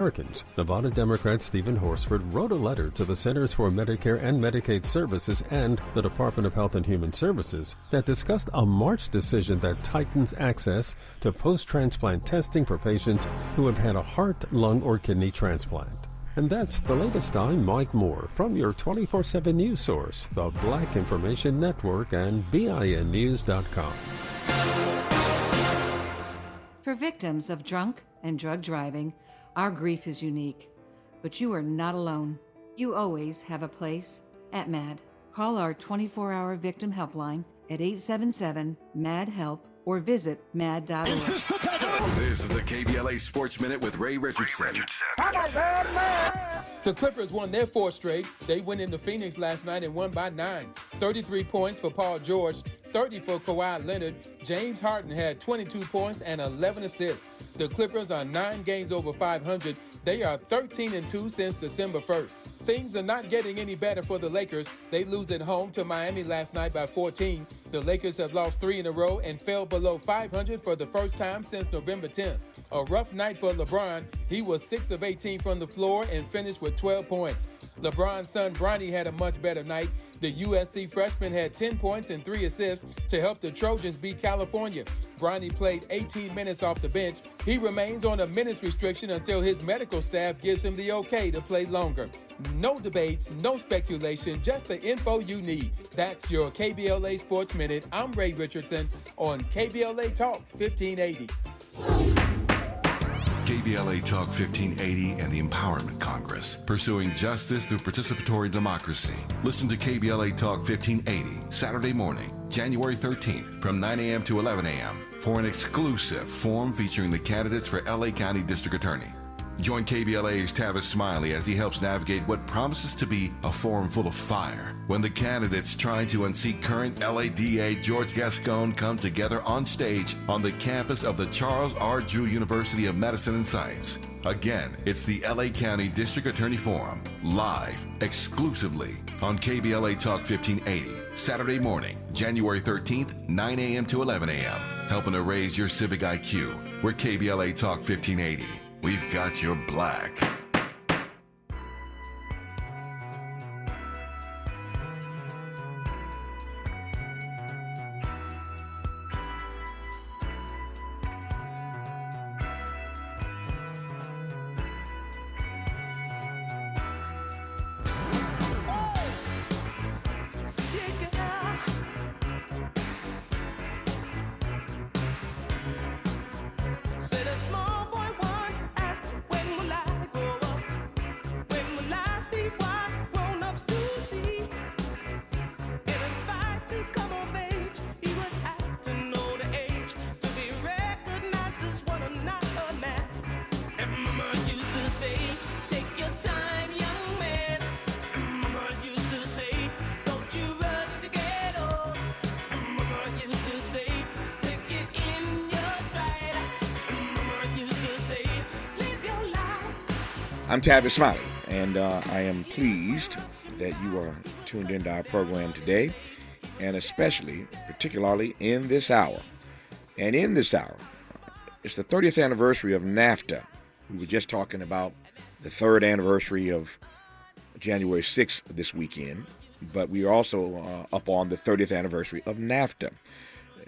Americans. Nevada Democrat Stephen Horsford wrote a letter to the Centers for Medicare and Medicaid Services and the Department of Health and Human Services that discussed a March decision that tightens access to post-transplant testing for patients who have had a heart, lung, or kidney transplant. And that's the latest. I'm Mike Moore from your 24/7 news source, the Black Information Network and BINnews.com. For victims of drunk and drug driving, our grief is unique. But you are not alone. You always have a place at MAD. Call our 24-hour victim helpline at 877-MAD-HELP or visit mad.org. This is the KBLA Sports Minute with Ray Richardson. The Clippers won their fourth straight. They went into Phoenix last night and won by 9. 33 points for Paul George, 30 for Kawhi Leonard. James Harden had 22 points and 11 assists. The Clippers are 9 games over 500. They are 13-2 since December 1st. Things are not getting any better for the Lakers. They lose at home to Miami last night by 14. The Lakers have lost 3 in a row and fell below 500 for the first time since November 10th. A rough night for LeBron. He was 6 of 18 from the floor and finished with 12 points. LeBron's son Bronny had a much better night. The USC freshman had 10 points and 3 assists to help the Trojans beat California. Bronny played 18 minutes off the bench. He remains on a minutes restriction until his medical staff gives him the okay to play longer. No debates, no speculation, just the info you need. That's your KBLA Sports Minute. I'm Ray Richardson on KBLA Talk 1580. KBLA Talk 1580 and the Empowerment Congress, pursuing justice through participatory democracy. Listen to KBLA Talk 1580 Saturday morning, January 13th from 9 a.m. to 11 a.m. for an exclusive forum featuring the candidates for LA County District Attorney. Join KBLA's Tavis Smiley as he helps navigate what promises to be a forum full of fire when the candidates trying to unseat current LADA George Gascon come together on stage on the campus of the Charles R. Drew University of Medicine and Science. Again, it's the LA County District Attorney Forum, live, exclusively on KBLA Talk 1580, Saturday morning, January 13th, 9 a.m. to 11 a.m. Helping to raise your civic IQ. We're KBLA Talk 1580. We've got your black. I'm Tavis Smiley, and I am pleased that you are tuned into our program today, and particularly in this hour. And in this hour, it's the 30th anniversary of NAFTA. We were just talking about the third anniversary of January 6th this weekend, but we are also up on the 30th anniversary of NAFTA.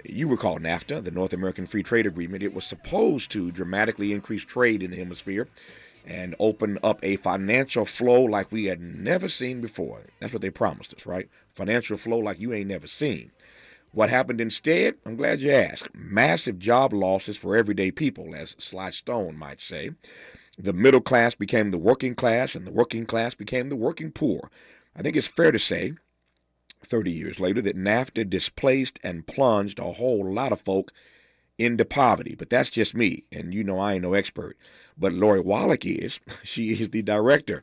You recall NAFTA, the North American Free Trade Agreement. It was supposed to dramatically increase trade in the hemisphere and open up a financial flow like we had never seen before. That's what they promised us, right? Financial flow like you ain't never seen. What happened instead? I'm glad you asked. Massive job losses for everyday people, as Sly Stone might say. The middle class became the working class, and the working class became the working poor. I think it's fair to say, 30 years later, that NAFTA displaced and plunged a whole lot of folk into poverty. But that's just me, and you know I ain't no expert. But Lori Wallach is. She is the director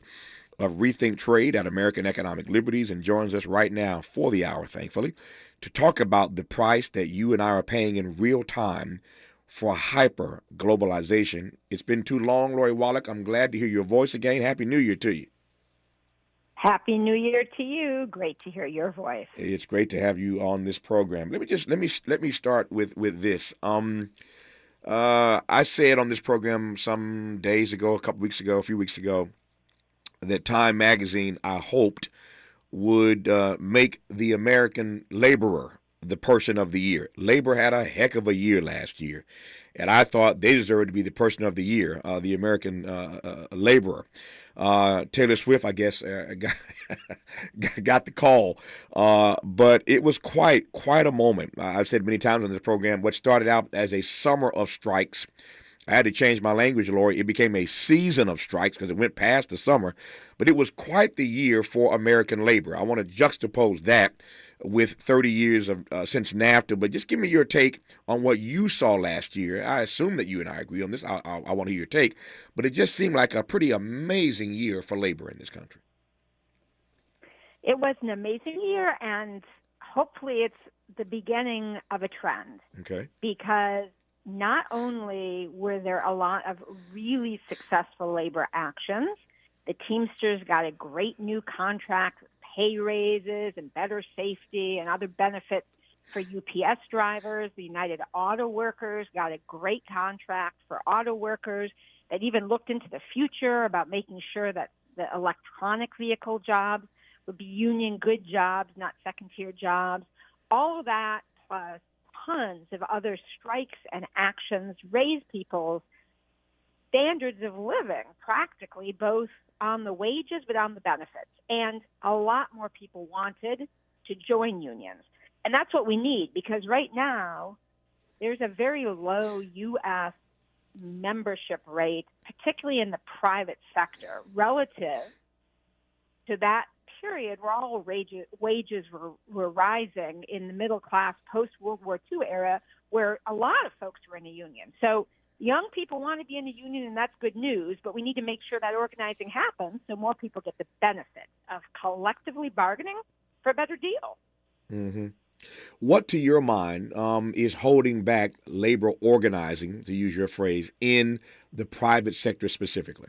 of Rethink Trade at American Economic Liberties and joins us right now for the hour, thankfully, to talk about the price that you and I are paying in real time for hyper-globalization. It's been too long, Lori Wallach. I'm glad to hear your voice again. Happy New Year to you. Happy New Year to you. Great to hear your voice. It's great to have you on this program. Let me start with this. I said on this program some days ago, a few weeks ago, that Time Magazine, I hoped, would make the American laborer the person of the year. Labor had a heck of a year last year, and I thought they deserved to be the person of the year, the American laborer. Taylor Swift, I guess, got the call, but it was quite a moment. I've said many times on this program, what started out as a summer of strikes, I had to change my language, Lori. It became a season of strikes because it went past the summer, but it was quite the year for American labor. I want to juxtapose that with 30 years of since NAFTA, but just give me your take on what you saw last year. I assume that you and I agree on this. I want to hear your take, but it just seemed like a pretty amazing year for labor in this country. It was an amazing year, and hopefully it's the beginning of a trend. Okay. Because not only were there a lot of really successful labor actions, the Teamsters got a great new contract with pay raises and better safety and other benefits for UPS drivers. The United Auto Workers got a great contract for auto workers that even looked into the future about making sure that the electronic vehicle jobs would be union good jobs, not second-tier jobs. All of that plus tons of other strikes and actions raise people's standards of living practically, both on the wages but on the benefits. And a lot more people wanted to join unions. And that's what we need, because right now there's a very low U.S. membership rate, particularly in the private sector, relative to that period where all wages were rising in the middle class post-World War II era, where a lot of folks were in a union. So young people want to be in a union, and that's good news, but we need to make sure that organizing happens so more people get the benefit of collectively bargaining for a better deal. Mm-hmm. What, to your mind, is holding back labor organizing, to use your phrase, in the private sector specifically?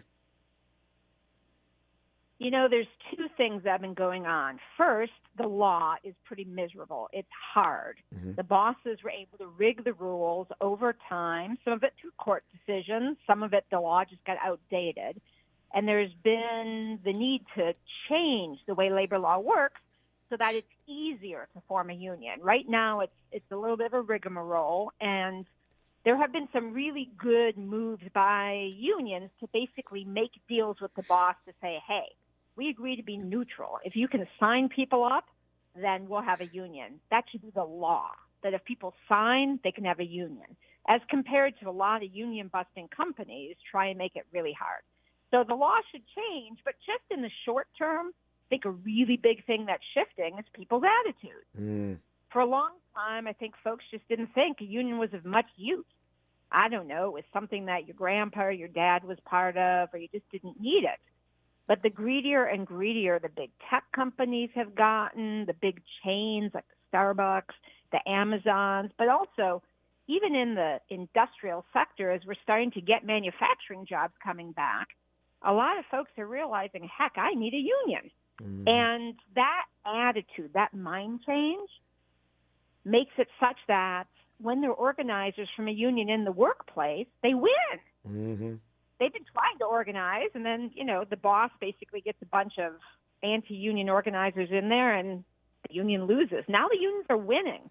You know, there's two things that have been going on. First, the law is pretty miserable. It's hard. Mm-hmm. The bosses were able to rig the rules over time, some of it through court decisions, some of it the law just got outdated. And there's been the need to change the way labor law works so that it's easier to form a union. Right now, it's a little bit of a rigmarole, and there have been some really good moves by unions to basically make deals with the boss to say, hey, we agree to be neutral. If you can sign people up, then we'll have a union. That should be the law, that if people sign, they can have a union, as compared to a lot of union-busting companies try and make it really hard. So the law should change, but just in the short term, I think a really big thing that's shifting is people's attitude. Mm. For a long time, I think folks just didn't think a union was of much use. I don't know, it was something that your grandpa or your dad was part of, or you just didn't need it. But the greedier and greedier the big tech companies have gotten, the big chains like the Starbucks, the Amazons, but also even in the industrial sector, as we're starting to get manufacturing jobs coming back, a lot of folks are realizing, heck, I need a union. Mm-hmm. And that attitude, that mind change, makes it such that when they're organizers from a union in the workplace, they win. Mm-hmm. They've been trying to organize, and then, you know, the boss basically gets a bunch of anti-union organizers in there, and the union loses. Now the unions are winning.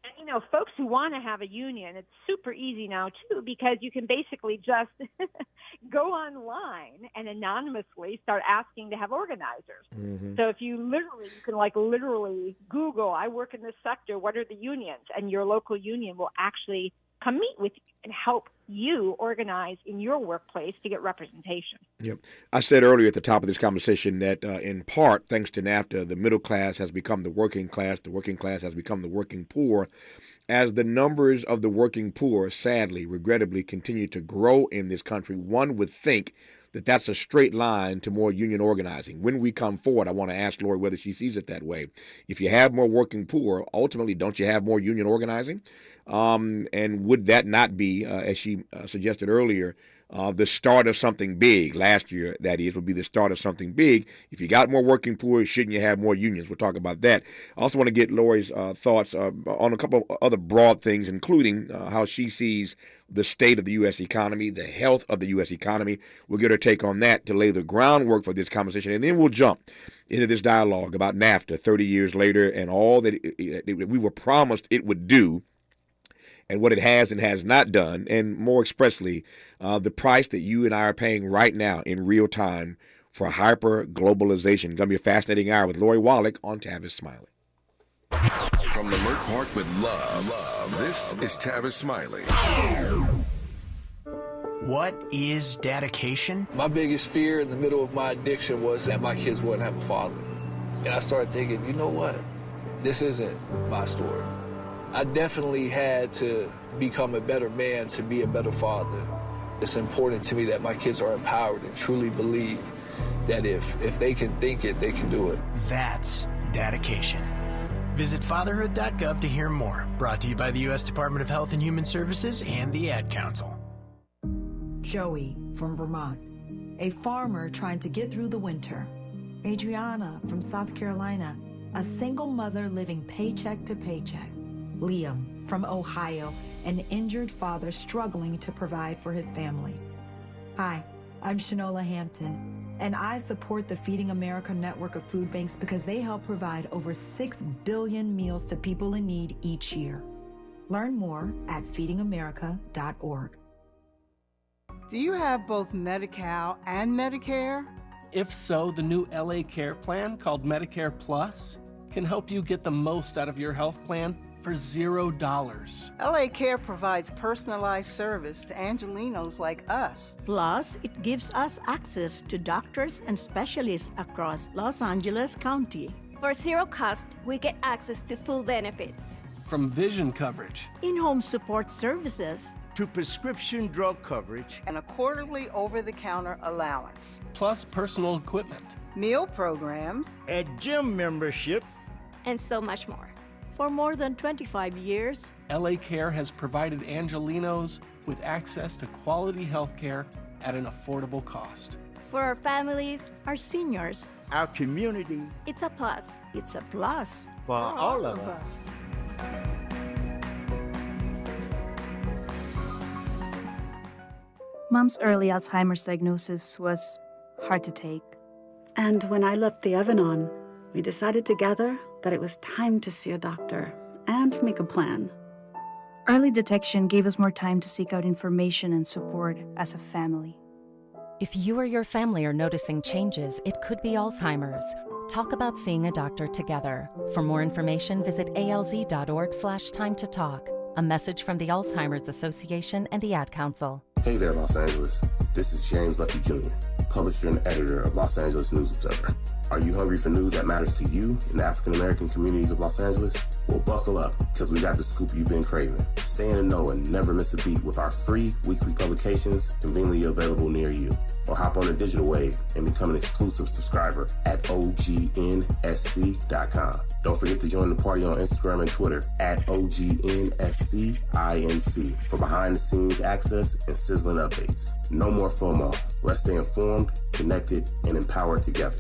And, you know, folks who want to have a union, it's super easy now, too, because you can basically just go online and anonymously start asking to have organizers. Mm-hmm. So if you can literally Google, I work in this sector, what are the unions? And your local union will actually come meet with you and help you organize in your workplace to get representation. Yep. I said earlier at the top of this conversation that in part, thanks to NAFTA, the middle class has become the working class has become the working poor. As the numbers of the working poor, sadly, regrettably, continue to grow in this country, one would think that that's a straight line to more union organizing. When we come forward, I want to ask Lori whether she sees it that way. If you have more working poor, ultimately, don't you have more union organizing? And would that not be, as she suggested earlier, the start of something big. Last year, that is, would be the start of something big. If you got more working poor, shouldn't you have more unions? We'll talk about that. I also want to get Lori's thoughts on a couple of other broad things, including how she sees the state of the U.S. economy, the health of the U.S. economy. We'll get her take on that to lay the groundwork for this conversation, and then we'll jump into this dialogue about NAFTA 30 years later and all that we were promised it would do, and what it has and has not done, and more expressly, the price that you and I are paying right now in real time for hyper-globalization. Going to be a fascinating hour with Lori Wallach on Tavis Smiley. From Leimert Park with love, this is Tavis Smiley. What is dedication? My biggest fear in the middle of my addiction was that my kids wouldn't have a father. And I started thinking, you know what? This isn't my story. I definitely had to become a better man to be a better father. It's important to me that my kids are empowered and truly believe that if they can think it, they can do it. That's dedication. Visit fatherhood.gov to hear more. Brought to you by the U.S. Department of Health and Human Services and the Ad Council. Joey from Vermont, a farmer trying to get through the winter. Adriana from South Carolina, a single mother living paycheck to paycheck. Liam from Ohio, an injured father struggling to provide for his family. Hi, I'm Shanola Hampton, and I support the Feeding America network of food banks because they help provide over 6 billion meals to people in need each year. Learn more at feedingamerica.org. Do you have both Medi-Cal and Medicare? If so, the new LA Care plan called Medicare Plus can help you get the most out of your health plan for $0. LA Care provides personalized service to Angelinos like us. Plus, it gives us access to doctors and specialists across Los Angeles County. For zero cost, we get access to full benefits. From vision coverage, in-home support services, to prescription drug coverage, and a quarterly over-the-counter allowance. plus personal equipment. Meal programs, a gym membership, And so much more. for more than 25 years, LA Care has provided Angelinos with access to quality health care at an affordable cost. For our families, our seniors, our community, it's a plus. it's a plus. for all of us. Mom's early Alzheimer's diagnosis was hard to take. And when I left the oven on, we decided together that it was time to see a doctor and make a plan. Early detection gave us more time to seek out information and support as a family. If you or your family are noticing changes, it could be Alzheimer's. Talk about seeing a doctor together. For more information, visit alz.org/time to talk. A message from the Alzheimer's Association and the Ad Council. Hey there, Los Angeles. This is James Lucky Jr., publisher and editor of Los Angeles News Observer. Are you hungry for news that matters to you in the African-American communities of Los Angeles? Well, buckle up, because we got the scoop you've been craving. Stay in the know and never miss a beat with our free weekly publications conveniently available near you. Or hop on the digital wave and become an exclusive subscriber at OGNSC.com. Don't forget to join the party on Instagram and Twitter at OGNSCINC for behind-the-scenes access and sizzling updates. No more FOMO. Let's stay informed, connected, and empowered together.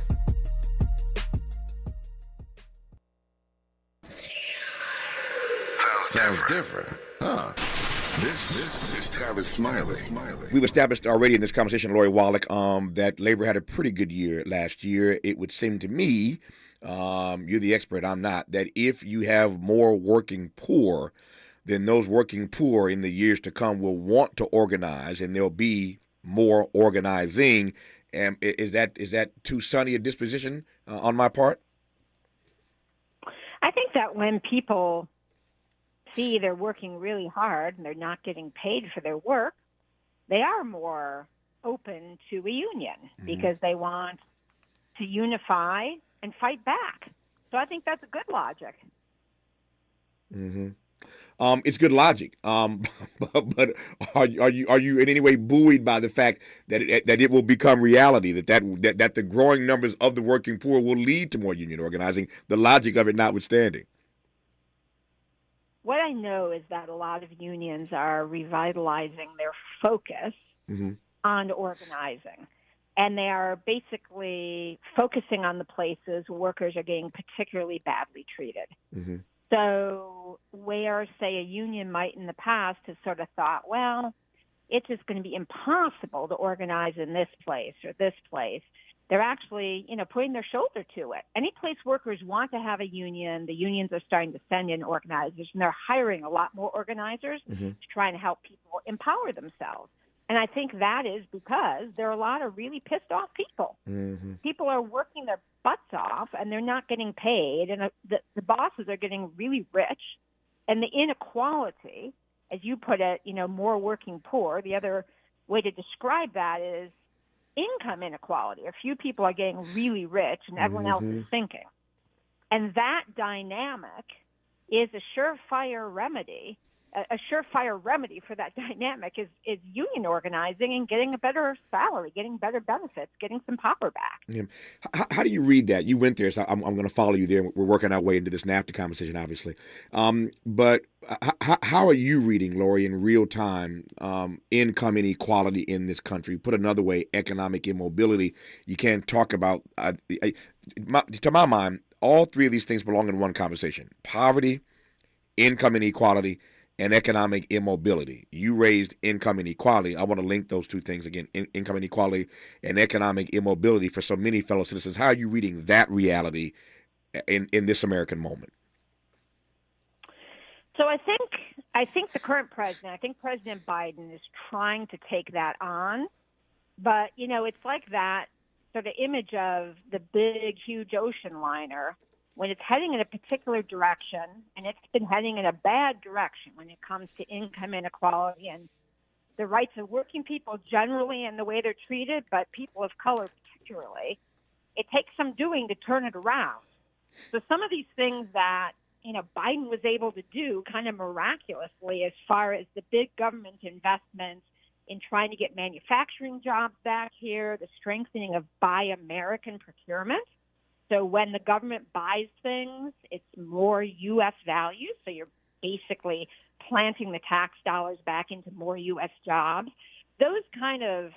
Sounds different, huh? This is Tavis Smiley. We've established already in this conversation, Lori Wallach, that labor had a pretty good year last year. It would seem to me, you're the expert, I'm not, that if you have more working poor, then those working poor in the years to come will want to organize, and there'll be more organizing. Is that too sunny a disposition on my part? I think that when people see they're working really hard and they're not getting paid for their work, they are more open to a union because they want to unify and fight back. So I think that's a good logic. It's good logic, but are you in any way buoyed by the fact that it will become reality, that the growing numbers of the working poor will lead to more union organizing, the logic of it notwithstanding? What I know is that a lot of unions are revitalizing their focus on organizing. And they are basically focusing on the places workers are getting particularly badly treated. Mm-hmm. So where, say, a union might in the past have sort of thought, well, it's just going to be impossible to organize in this place or this place, they're actually, putting their shoulder to it. Any place workers want to have a union, the unions are starting to send in organizers, and they're hiring a lot more organizers to try and help people empower themselves. And I think that is because there are a lot of really pissed off people. Mm-hmm. People are working their butts off, and they're not getting paid, and the bosses are getting really rich. And the inequality, as you put it, more working poor, the other way to describe that is income inequality. A few people are getting really rich, and everyone else is sinking. And that dynamic is a surefire remedy. A surefire remedy for that dynamic is union organizing and getting a better salary, getting better benefits, getting some power back. Yeah. How do you read that? You went there, so I'm going to follow you there. We're working our way into this NAFTA conversation, obviously. But how are you reading, Lori, in real time, income inequality in this country? Put another way, economic immobility. You can't talk about, to my mind, all three of these things belong in one conversation: poverty, income inequality, and economic immobility. You raised income inequality. I want to link those two things again, income inequality and economic immobility for so many fellow citizens. How are you reading that reality in this American moment? So I think the current president, President Biden is trying to take that on. But, it's like that sort of image of the big, huge ocean liner. When it's heading in a particular direction, and it's been heading in a bad direction when it comes to income inequality and the rights of working people generally and the way they're treated, but people of color particularly, it takes some doing to turn it around. So some of these things that, Biden was able to do kind of miraculously as far as the big government investments in trying to get manufacturing jobs back here, the strengthening of Buy American procurement. So when the government buys things, it's more U.S. value. So you're basically planting the tax dollars back into more U.S. jobs. Those kind of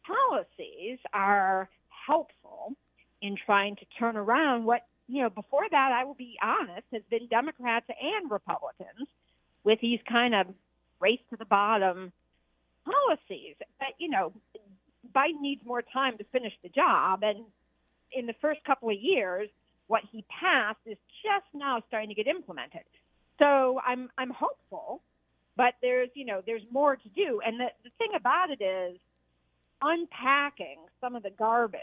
policies are helpful in trying to turn around what, before that, I will be honest, has been Democrats and Republicans with these kind of race to the bottom policies. But, Biden needs more time to finish the job. And in the first couple of years, what he passed is just now starting to get implemented. So I'm hopeful, but there's more to do. And the thing about it is unpacking some of the garbage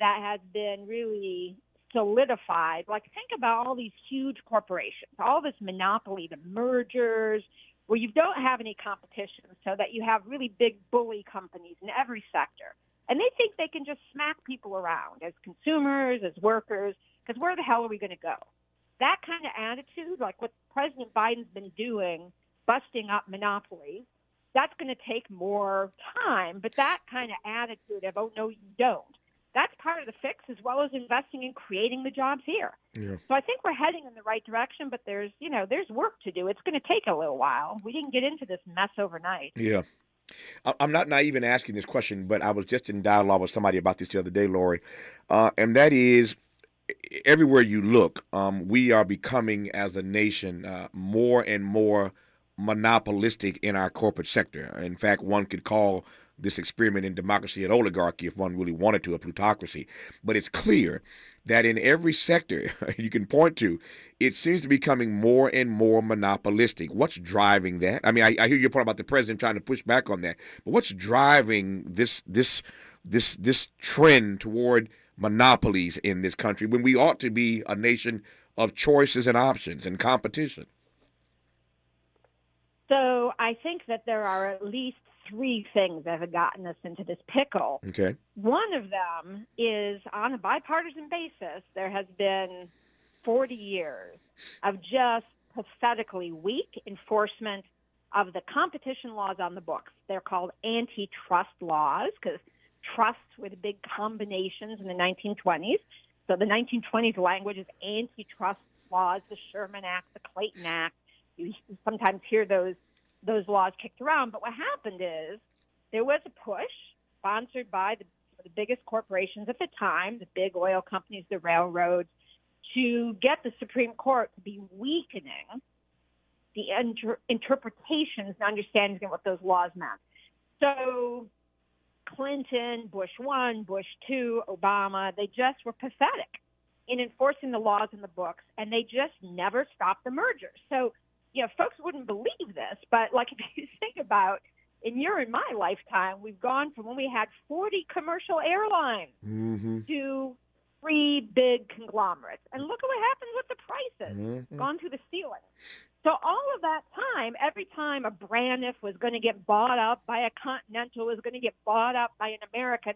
that has been really solidified. Like, think about all these huge corporations, all this monopoly, the mergers, where you don't have any competition, so that you have really big bully companies in every sector. And they think they can just smack people around as consumers, as workers, because where the hell are we going to go? That kind of attitude, like what President Biden's been doing, busting up monopolies, that's going to take more time. But that kind of attitude of, oh, no, you don't, that's part of the fix, as well as investing in creating the jobs here. Yeah. So I think we're heading in the right direction, but there's work to do. It's going to take a little while. We didn't get into this mess overnight. Yeah. I'm not naive in asking this question, but I was just in dialogue with somebody about this the other day, Lori, and that is, everywhere you look, we are becoming, as a nation, more and more monopolistic in our corporate sector. In fact, one could call this experiment in democracy and oligarchy if one really wanted to, a plutocracy. But it's clear that in every sector you can point to, it seems to be becoming more and more monopolistic. What's driving that? I mean, I hear your point about the president trying to push back on that, but what's driving this trend toward monopolies in this country when we ought to be a nation of choices and options and competition? So I think that there are at least three things that have gotten us into this pickle. Okay. One of them is, on a bipartisan basis, there has been 40 years of just pathetically weak enforcement of the competition laws on the books. They're called antitrust laws because trusts were the big combinations in the 1920s. So the 1920s language is antitrust laws, the Sherman Act, the Clayton Act. You sometimes hear those laws kicked around. But what happened is there was a push sponsored by the biggest corporations at the time, the big oil companies, the railroads, to get the Supreme Court to be weakening the interpretations and understandings of what those laws meant. So Clinton, Bush 1, Bush 2, Obama, they just were pathetic in enforcing the laws in the books, and they just never stopped the merger. So, folks wouldn't believe this, but like if you think about in my lifetime, we've gone from when we had 40 commercial airlines to 3 big conglomerates. And look at what happens with the prices. Gone through the ceiling. So all of that time, every time a Braniff was going to get bought up by a Continental, was going to get bought up by an American,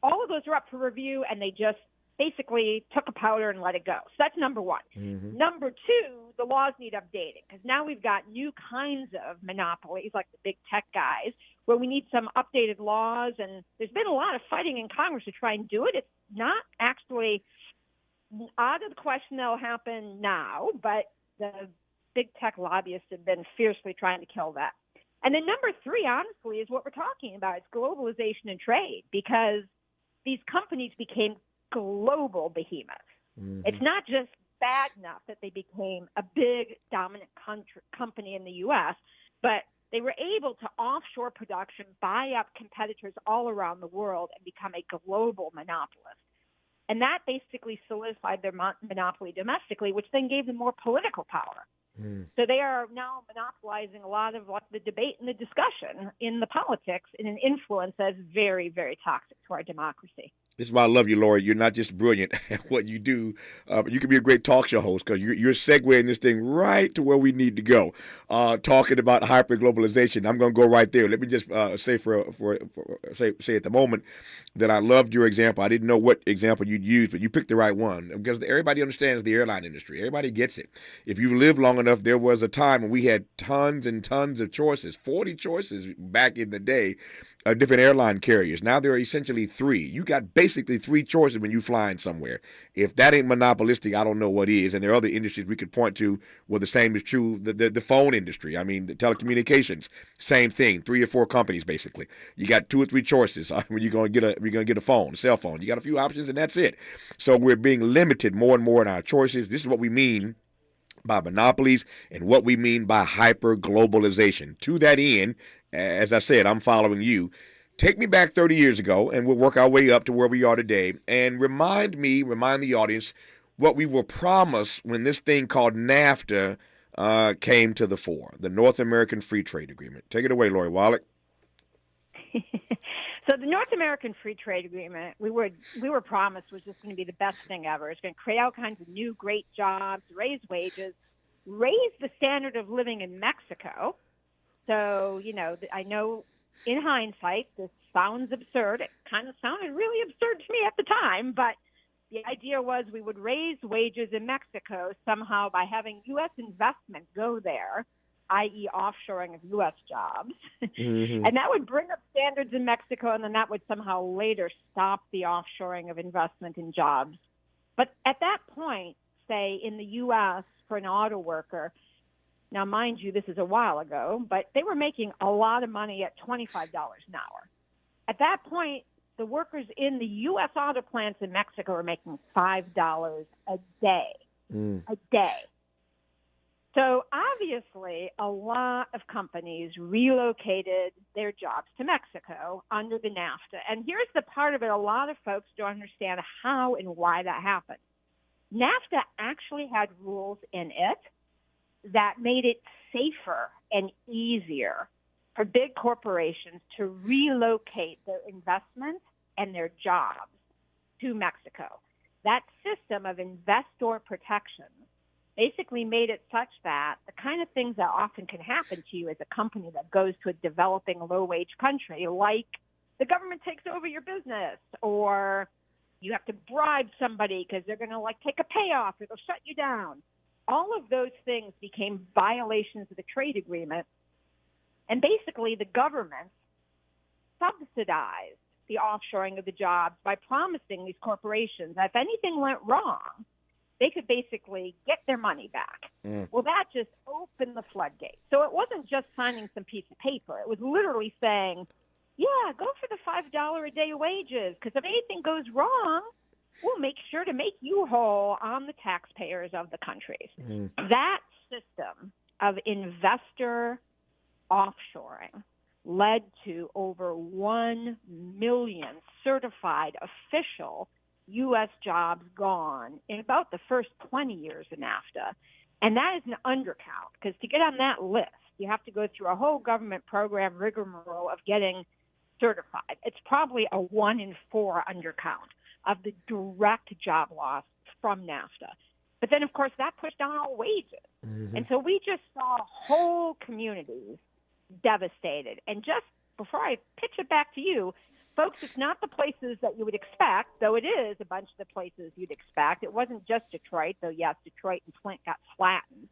all of those are up for review, and they just basically took a powder and let it go. So that's number one. Number two, the laws need updating, because now we've got new kinds of monopolies, like the big tech guys, where we need some updated laws, and there's been a lot of fighting in Congress to try and do it. It's not actually out of the question that'll happen now, but the big tech lobbyists have been fiercely trying to kill that. And then number three, honestly, is what we're talking about. It's globalization and trade, because these companies became global behemoths. It's not just bad enough that they became a big dominant company in the U.S., but they were able to offshore production, buy up competitors all around the world, and become a global monopolist. And that basically solidified their monopoly domestically, which then gave them more political power. So they are now monopolizing a lot of the debate and the discussion in the politics in an influence that's very, very toxic to our democracy. This is why I love you, Lori. You're not just brilliant at what you do, but you can be a great talk show host, because you're segueing this thing right to where we need to go. Talking about hyperglobalization, I'm going to go right there. Let me just say say at the moment that I loved your example. I didn't know what example you'd use, but you picked the right one, because everybody understands the airline industry. Everybody gets it. If you lived long enough, there was a time when we had tons and tons of choices, 40 choices back in the day. Different airline carriers. Now there are essentially 3. You got basically 3 choices when you flying somewhere. If that ain't monopolistic, I don't know what is. And there are other industries we could point to where the same is true. The phone industry. I mean, the telecommunications, same thing. 3 or 4 companies basically. You got 2 or 3 choices when you're going to get a phone, cell phone. You got a few options, and that's it. So we're being limited more and more in our choices. This is what we mean by monopolies and what we mean by hyper-globalization. To that end, as I said, I'm following you. Take me back 30 years ago, and we'll work our way up to where we are today, and remind the audience what we were promised when this thing called NAFTA came to the fore, the North American Free Trade Agreement. Take it away, Lori Wallach. So the North American Free Trade Agreement, we were promised was just going to be the best thing ever. It's going to create all kinds of new great jobs, raise wages, raise the standard of living in Mexico. So, I know in hindsight, this sounds absurd. It kind of sounded really absurd to me at the time, but the idea was we would raise wages in Mexico somehow by having U.S. investment go there, i.e. offshoring of U.S. jobs. And that would bring up standards in Mexico, and then that would somehow later stop the offshoring of investment in jobs. But at that point, say in the U.S. for an auto worker, now mind you, this is a while ago, but they were making a lot of money at $25 an hour. At that point, the workers in the U.S. auto plants in Mexico are making $5 a day. A day. So obviously, a lot of companies relocated their jobs to Mexico under the NAFTA. And here's the part of it a lot of folks don't understand how and why that happened. NAFTA actually had rules in it that made it safer and easier for big corporations to relocate their investments and their jobs to Mexico. That system of investor protection basically made it such that the kind of things that often can happen to you as a company that goes to a developing low-wage country, like the government takes over your business, or you have to bribe somebody because they're going to take a payoff or they'll shut you down. All of those things became violations of the trade agreement. And basically the government subsidized the offshoring of the jobs by promising these corporations that if anything went wrong, they could basically get their money back. Well, that just opened the floodgates. So it wasn't just signing some piece of paper. It was literally saying, Yeah, go for the $5 a day wages, because if anything goes wrong, we'll make sure to make you whole on the taxpayers of the countries. That system of investor offshoring led to over 1 million certified official U.S. jobs gone in about the first 20 years of NAFTA. And that is an undercount, because to get on that list, you have to go through a whole government program rigmarole of getting certified. It's probably a 1 in 4 undercount of the direct job loss from NAFTA. But then, of course, that pushed down all wages. And so we just saw whole communities devastated. And just before I pitch it back to you, folks, it's not the places that you would expect, though it is a bunch of the places you'd expect. It wasn't just Detroit, though, yes, Detroit and Flint got flattened.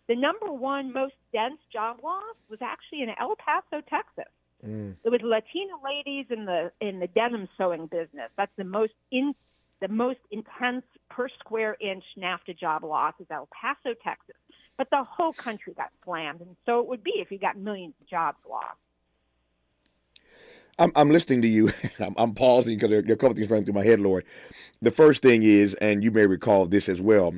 The number one most dense job loss was actually in El Paso, Texas. It was Latina ladies in the denim sewing business. That's the most intense per square inch NAFTA job loss is El Paso, Texas. But the whole country got slammed, and so it would be if you got millions of jobs lost. I'm listening to you. I'm pausing because there are a couple things running through my head, Lori. The first thing is, and you may recall this as well.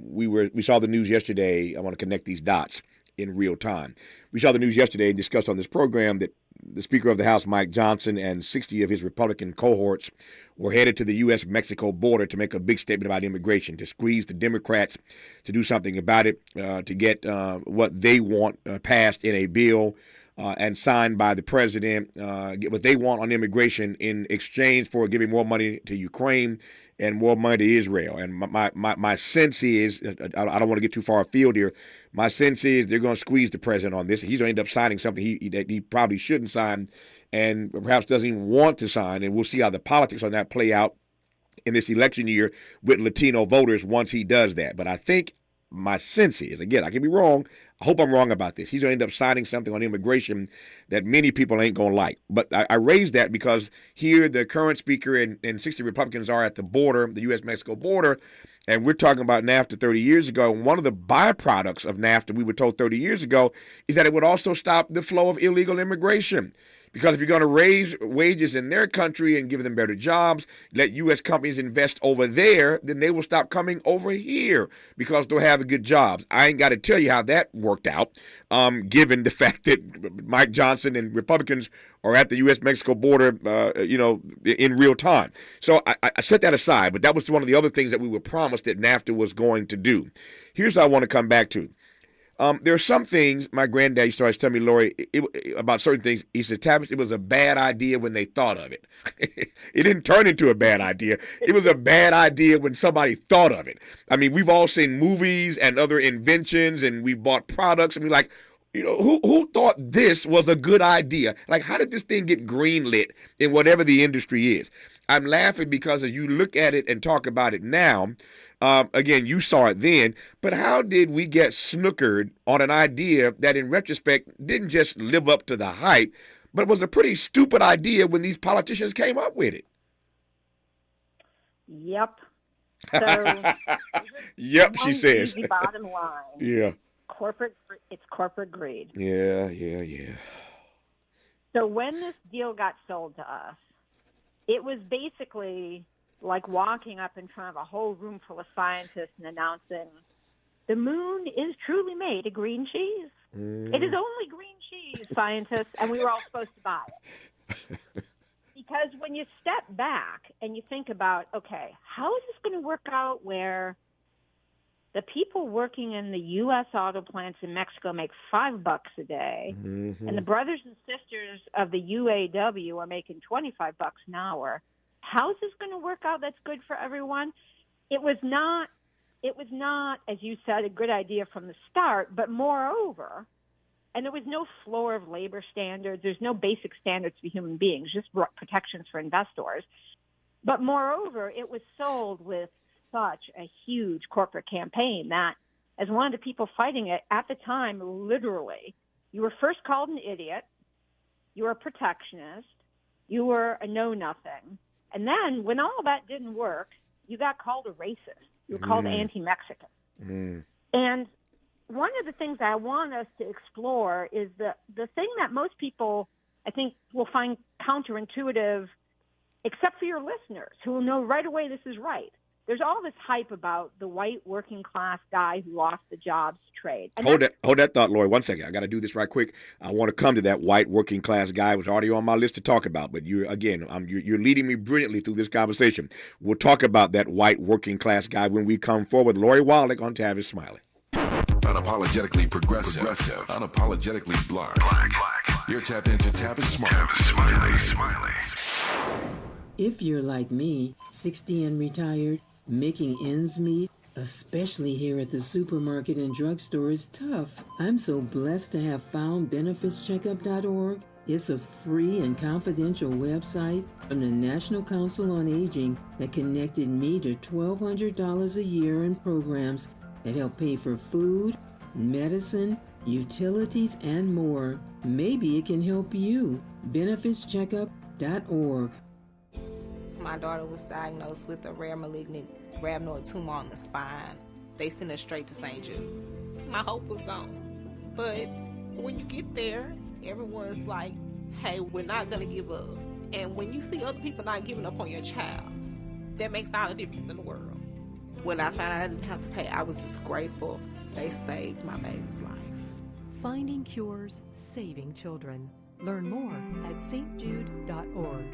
We saw the news yesterday. I want to connect these dots in real time. We saw the news yesterday and discussed on this program that the Speaker of the House, Mike Johnson, and 60 of his Republican cohorts were headed to the U.S.-Mexico border to make a big statement about immigration, to squeeze the Democrats to do something about it, to get what they want passed in a bill and signed by the president, get what they want on immigration in exchange for giving more money to Ukraine and more money to Israel. And my sense is, I don't want to get too far afield here, my sense is they're going to squeeze the president on this. He's going to end up signing something that he probably shouldn't sign and perhaps doesn't even want to sign. And we'll see how the politics on that play out in this election year with Latino voters once he does that. But I think my sense is, again, I can be wrong. I hope I'm wrong about this. He's going to end up signing something on immigration that many people ain't going to like. But I raise that because here the current speaker and 60 Republicans are at the border, the U.S.-Mexico border, and we're talking about NAFTA 30 years ago. And one of the byproducts of NAFTA, we were told 30 years ago, is that it would also stop the flow of illegal immigration. Because if you're going to raise wages in their country and give them better jobs, let U.S. companies invest over there, then they will stop coming over here because they'll have good jobs. I ain't got to tell you how that worked out, given the fact that Mike Johnson and Republicans are at the U.S.-Mexico border, in real time. So I set that aside, but that was one of the other things that we were promised that NAFTA was going to do. Here's what I want to come back to. There are some things my granddad used to always tell me, Lori, about certain things. He said, Tavis, it was a bad idea when they thought of it. It didn't turn into a bad idea. It was a bad idea when somebody thought of it. I mean, we've all seen movies and other inventions, and we've bought products, and we're like, who thought this was a good idea? Like, how did this thing get greenlit in whatever the industry is? I'm laughing because as you look at it and talk about it now, again, you saw it then, but how did we get snookered on an idea that in retrospect didn't just live up to the hype, but was a pretty stupid idea when these politicians came up with it? Yep. So, yep, she says. Easy bottom line. Yeah. It's corporate greed. Yeah. So when this deal got sold to us, it was basically like walking up in front of a whole room full of scientists and announcing, the moon is truly made of green cheese. It is only green cheese, scientists, and we were all supposed to buy it. Because when you step back and you think about, okay, how is this going to work out where the people working in the U.S. auto plants in Mexico make $5 a day, and the brothers and sisters of the UAW are making $25 an hour? How's this going to work out that's good for everyone? It was not, as you said, a good idea from the start, but moreover, and there was no floor of labor standards, there's no basic standards for human beings, just protections for investors. But moreover, it was sold with such a huge corporate campaign that, as one of the people fighting it at the time, literally, you were first called an idiot, you were a protectionist, you were a know-nothing. And then, when all that didn't work, you got called a racist. You were called anti-Mexican. And one of the things I want us to explore is the thing that most people I think will find counterintuitive, except for your listeners who will know right away this is right. There's all this hype about the white working class guy who lost the jobs trade. And Hold that thought, Lori. 1 second. I got to do this right quick. I want to come to that white working class guy. It was already on my list to talk about, but you're leading me brilliantly through this conversation. We'll talk about that white working class guy when we come forward. Lori Wallach on Tavis Smiley. Unapologetically progressive. Unapologetically black. You're tapped into Tavis Smiley. If you're like me, 60 and retired, making ends meet, especially here at the supermarket and drugstore, is tough. I'm so blessed to have found benefitscheckup.org. It's a free and confidential website from the National Council on Aging that connected me to $1,200 a year in programs that help pay for food, medicine, utilities, and more. Maybe it can help you. benefitscheckup.org. My daughter was diagnosed with a rare malignant rhabdoid tumor on the spine. They sent her straight to St. Jude. My hope was gone. But when you get there, everyone's like, hey, we're not going to give up. And when you see other people not giving up on your child, that makes all the difference in the world. When I found out I didn't have to pay, I was just grateful. They saved my baby's life. Finding cures, saving children. Learn more at stjude.org.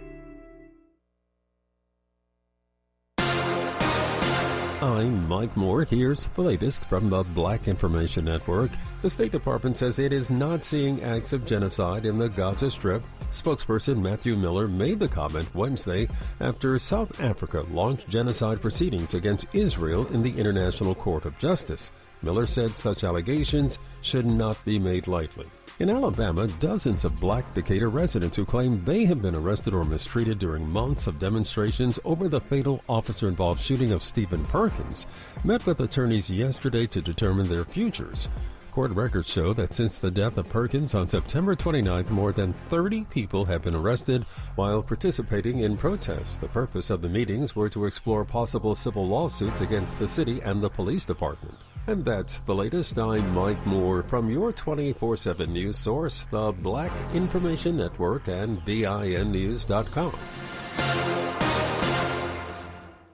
I'm Mike Moore. Here's the latest from the Black Information Network. The State Department says it is not seeing acts of genocide in the Gaza Strip. Spokesperson Matthew Miller made the comment Wednesday after South Africa launched genocide proceedings against Israel in the International Court of Justice. Miller said such allegations should not be made lightly. In Alabama, dozens of black Decatur residents who claim they have been arrested or mistreated during months of demonstrations over the fatal officer-involved shooting of Stephen Perkins met with attorneys yesterday to determine their futures. Court records show that since the death of Perkins on September 29th, more than 30 people have been arrested while participating in protests. The purpose of the meetings were to explore possible civil lawsuits against the city and the police department. And that's the latest. I'm Mike Moore from your 24/7 news source, the Black Information Network and BINnews.com.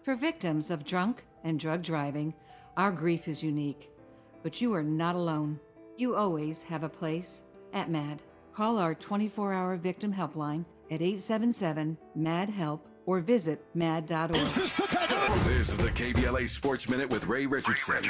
For victims of drunk and drug driving, our grief is unique. But you are not alone. You always have a place at MAD. Call our 24-hour victim helpline at 877-MAD-HELP or visit mad.org. This is the KBLA Sports Minute with Ray Richardson.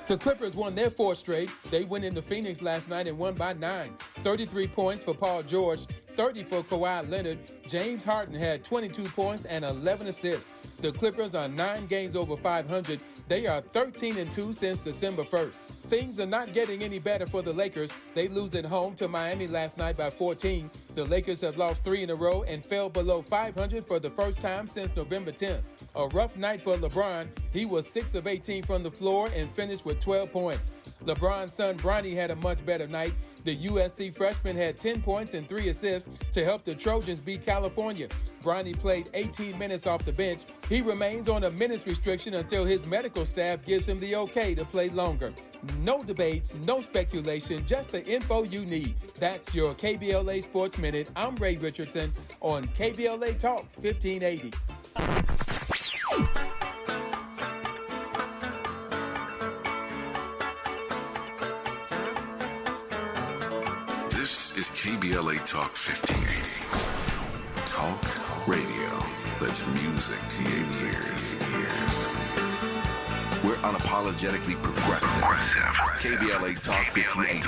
The Clippers won their fourth straight. They went into Phoenix last night and won by 9. 33 points for Paul George, 30 for Kawhi Leonard. James Harden had 22 points and 11 assists. The Clippers are 9 games over 500. They are 13-2 since December 1st. Things are not getting any better for the Lakers. They lose at home to Miami last night by 14. The Lakers have lost 3 in a row and fell below 500 for the first time since November 10th. A rough night for LeBron. He was 6 of 18 from the floor and finished with 12 points. LeBron's son Bronny had a much better night. The USC freshman had 10 points and 3 assists to help the Trojans beat California. Bronny played 18 minutes off the bench. He remains on a minutes restriction until his medical staff gives him the okay to play longer. No debates, no speculation, just the info you need. That's your KBLA Sports Minute. I'm Ray Richardson on KBLA Talk 1580. This is KBLA Talk 1580. Talk radio that's music to your ears. We're unapologetically progressive. KBLA Talk 1580.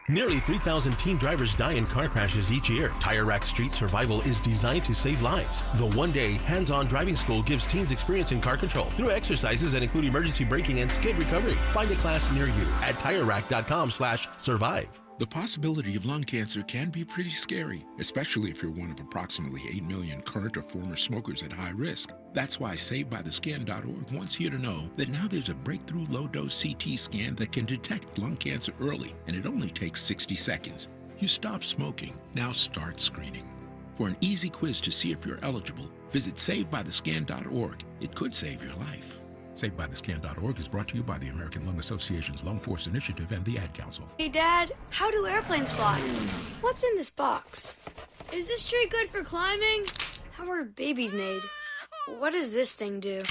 Nearly 3,000 teen drivers die in car crashes each year. Tire Rack Street Survival is designed to save lives. The one-day hands-on driving school gives teens experience in car control through exercises that include emergency braking and skid recovery. Find a class near you at TireRack.com/survive. The possibility of lung cancer can be pretty scary, especially if you're one of approximately 8 million current or former smokers at high risk. That's why SaveByTheScan.org wants you to know that now there's a breakthrough low-dose CT scan that can detect lung cancer early, and it only takes 60 seconds. You stop smoking, now start screening. For an easy quiz to see if you're eligible, visit SaveByTheScan.org. It could save your life. SaveByTheScan.org is brought to you by the American Lung Association's Lung Force Initiative and the Ad Council. Hey, Dad, how do airplanes fly? What's in this box? Is this tree good for climbing? How are babies made? What does this thing do?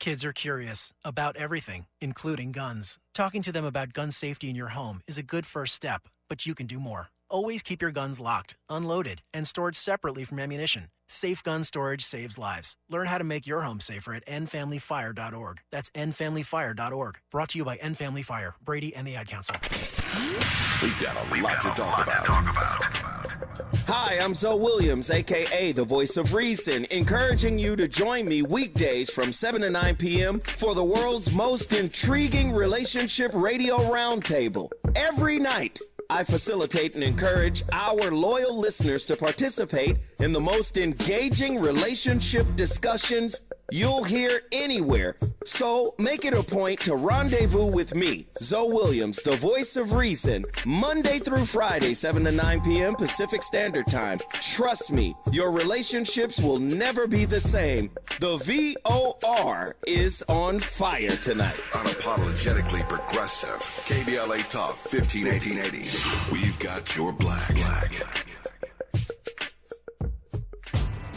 Kids are curious about everything, including guns. Talking to them about gun safety in your home is a good first step, but you can do more. Always keep your guns locked, unloaded, and stored separately from ammunition. Safe gun storage saves lives. Learn how to make your home safer at endfamilyfire.org. That's endfamilyfire.org. Brought to you by End Family Fire, Brady, and the Ad Council. We've got a lot to talk about. Hi, I'm Zoe Williams, a.k.a. the Voice of Reason, encouraging you to join me weekdays from 7 to 9 p.m. for the world's most intriguing relationship radio roundtable. Every night, I facilitate and encourage our loyal listeners to participate in the most engaging relationship discussions you'll hear anywhere. So make it a point to rendezvous with me, Zoe Williams, the Voice of Reason, Monday through Friday, 7 to 9 p.m. Pacific Standard Time. Trust me, your relationships will never be the same. The VOR is on fire tonight. Unapologetically progressive. KBLA Talk 1580. We've got your black.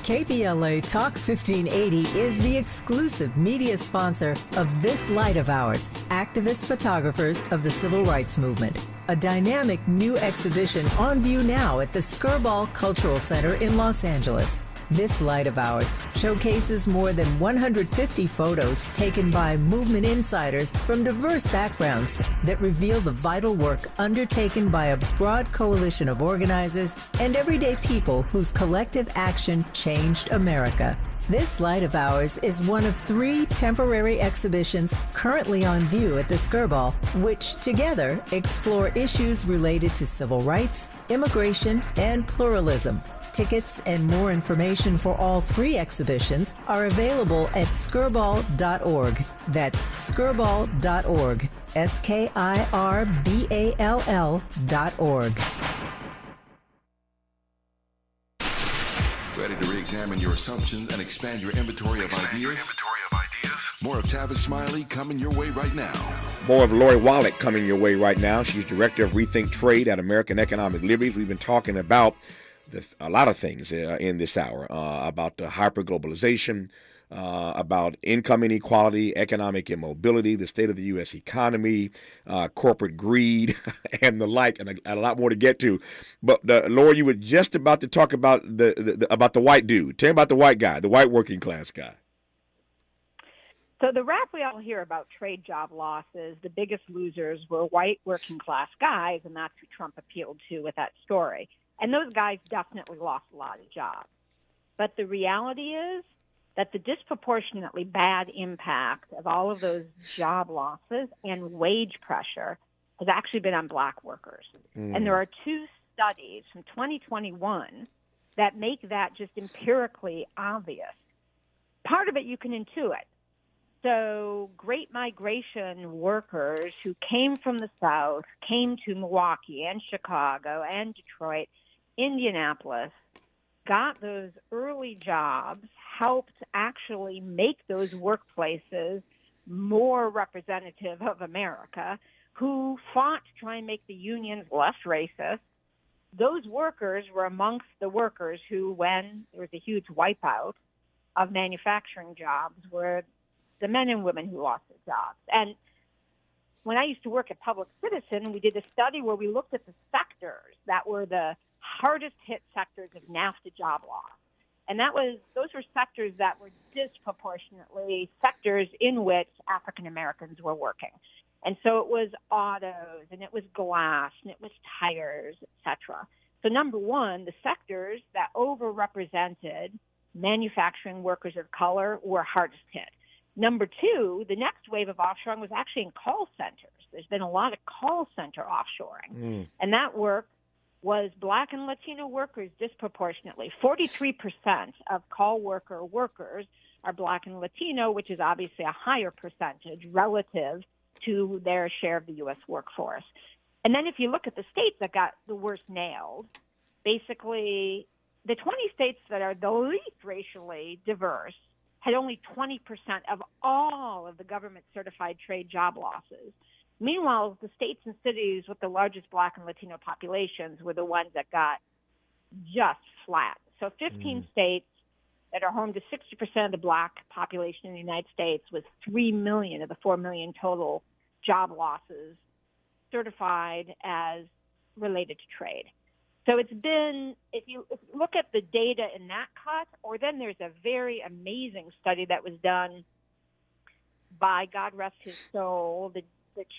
KBLA Talk 1580 is the exclusive media sponsor of this light of ours, activist photographers of the Civil Rights Movement. A dynamic new exhibition on view now at the Skirball Cultural Center in Los Angeles. This light of ours showcases more than 150 photos taken by movement insiders from diverse backgrounds that reveal the vital work undertaken by a broad coalition of organizers and everyday people whose collective action changed America. This light of ours is one of 3 temporary exhibitions currently on view at the Skirball, which together explore issues related to civil rights, immigration, and pluralism. Tickets and more information for all 3 exhibitions are available at skirball.org. That's skirball.org. SKIRBALL.org. Ready to re-examine your assumptions and expand your inventory of ideas? More of Tavis Smiley coming your way right now. More of Lori Wallach coming your way right now. She's Director of Rethink Trade at American Economic Liberties. We've been talking about a lot of things in this hour, about hyperglobalization, about income inequality, economic immobility, the state of the U.S. economy, corporate greed, and the like, and a lot more to get to. But Laura, you were just about to talk about about the white dude. Tell me about the white guy, the white working class guy. So the rap we all hear about trade job losses, the biggest losers were white working class guys, and that's who Trump appealed to with that story. And those guys definitely lost a lot of jobs. But the reality is that the disproportionately bad impact of all of those job losses and wage pressure has actually been on black workers. And there are 2 studies from 2021 that make that just empirically obvious. Part of it you can intuit. So Great Migration workers who came from the South, came to Milwaukee and Chicago and Detroit, Indianapolis, got those early jobs, helped actually make those workplaces more representative of America, who fought to try and make the unions less racist. Those workers were amongst the workers who, when there was a huge wipeout of manufacturing jobs, were the men and women who lost their jobs. And when I used to work at Public Citizen, we did a study where we looked at the sectors that were the hardest hit sectors of NAFTA job loss. And those were sectors that were disproportionately sectors in which African Americans were working. And so it was autos, and it was glass, and it was tires, et cetera. So number one, the sectors that overrepresented manufacturing workers of color were hardest hit. Number 2, the next wave of offshoring was actually in call centers. There's been a lot of call center offshoring. And that work was black and Latino workers disproportionately. 43% of call workers are black and Latino, which is obviously a higher percentage relative to their share of the U.S. workforce. And then if you look at the states that got the worst nailed, basically the 20 states that are the least racially diverse had only 20% of all of the government-certified trade job losses. Meanwhile, the states and cities with the largest Black and Latino populations were the ones that got just flat. So 15 states that are home to 60% of the Black population in the United States, with 3 million of the 4 million total job losses certified as related to trade. So it's been, if you look at the data in that cut, or then there's a very amazing study that was done by, God rest his soul, the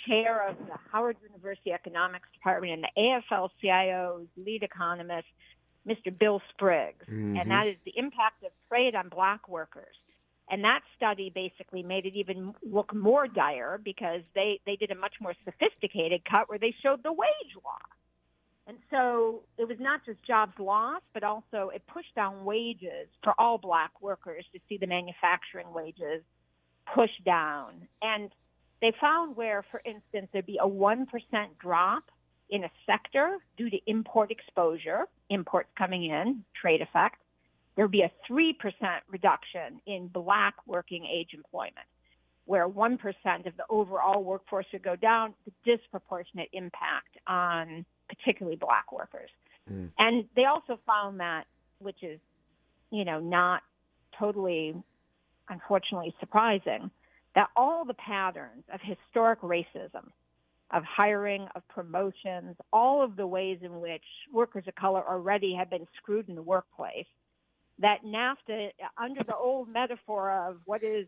chair of the Howard University Economics Department and the AFL-CIO's lead economist, Mr. Bill Spriggs, and that is the impact of trade on Black workers. And that study basically made it even look more dire because they did a much more sophisticated cut where they showed the wage loss. And so it was not just jobs lost, but also it pushed down wages for all Black workers to see the manufacturing wages pushed down. And they found where, for instance, there'd be a 1% drop in a sector due to import exposure, imports coming in, trade effect. There would be a 3% reduction in Black working age employment, where 1% of the overall workforce would go down, the disproportionate impact on particularly Black workers. And they also found that, which is, not totally, unfortunately, surprising, that all the patterns of historic racism, of hiring, of promotions, all of the ways in which workers of color already have been screwed in the workplace, that NAFTA, under the old metaphor of what is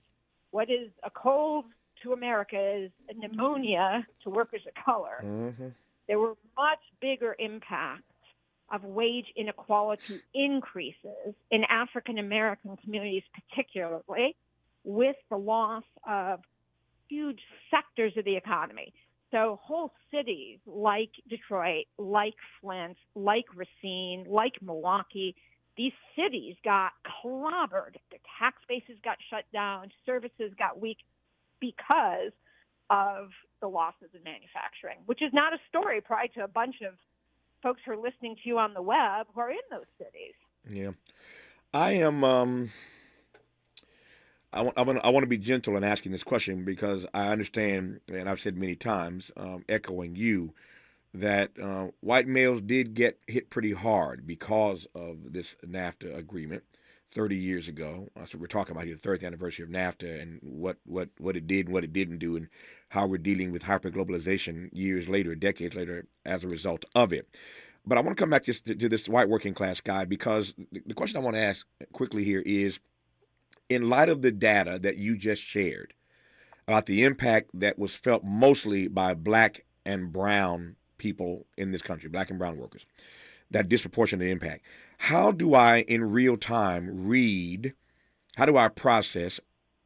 a cold to America is a pneumonia to workers of color, there were much bigger impacts of wage inequality increases in African American communities, particularly with the loss of huge sectors of the economy. So whole cities like Detroit, like Flint, like Racine, like Milwaukee, these cities got clobbered. Their tax bases got shut down. Services got weak because of the losses in manufacturing, which is not a story probably to a bunch of folks who are listening to you on the web who are in those cities. Yeah. I am... I want to be gentle in asking this question because I understand, and I've said many times, echoing you, that white males did get hit pretty hard because of this NAFTA agreement 30 years ago. So we're talking about the 30th anniversary of NAFTA and what it did and what it didn't do and how we're dealing with hyperglobalization years later, decades later, as a result of it. But I want to come back just to this white working class guy because the question I want to ask quickly here is, in light of the data that you just shared about the impact that was felt mostly by Black and brown people in this country, Black and brown workers, that disproportionate impact, how do I in real time how do I process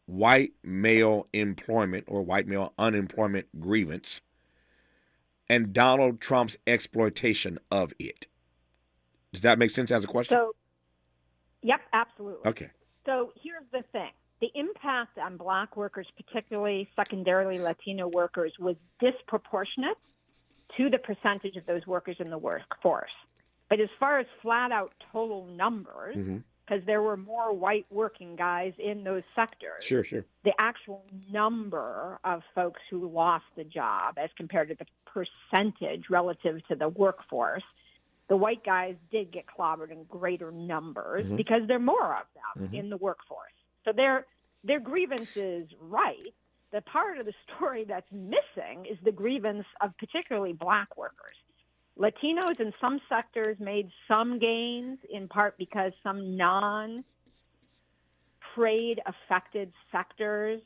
white male employment or white male unemployment grievance and Donald Trump's exploitation of it? Does that make sense as a question? So, yep, absolutely. Okay. So here's the thing. The impact on Black workers, particularly secondarily Latino workers, was disproportionate to the percentage of those workers in the workforce. But as far as flat-out total numbers, because there were more white working guys in those sectors, Sure. the actual number of folks who lost the job as compared to the percentage relative to the workforce, the white guys did get clobbered in greater numbers because there are more of them in the workforce. So their grievance is right. The part of the story that's missing is the grievance of particularly Black workers. Latinos in some sectors made some gains, in part because some non-trade affected sectors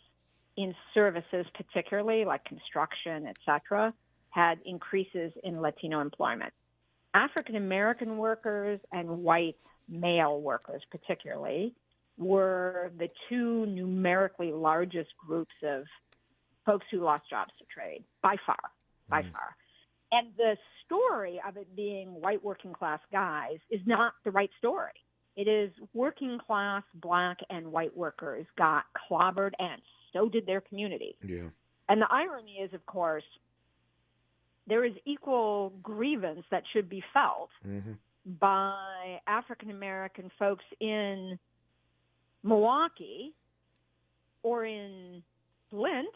in services, particularly like construction, et cetera, had increases in Latino employment. African American workers and white male workers particularly were the two numerically largest groups of folks who lost jobs to trade, by far. And the story of it being white working class guys is not the right story. It is working class Black and white workers got clobbered, and so did their communities. Yeah. And the irony is, of course, there is equal grievance that should be felt by African American folks in Milwaukee or in Flint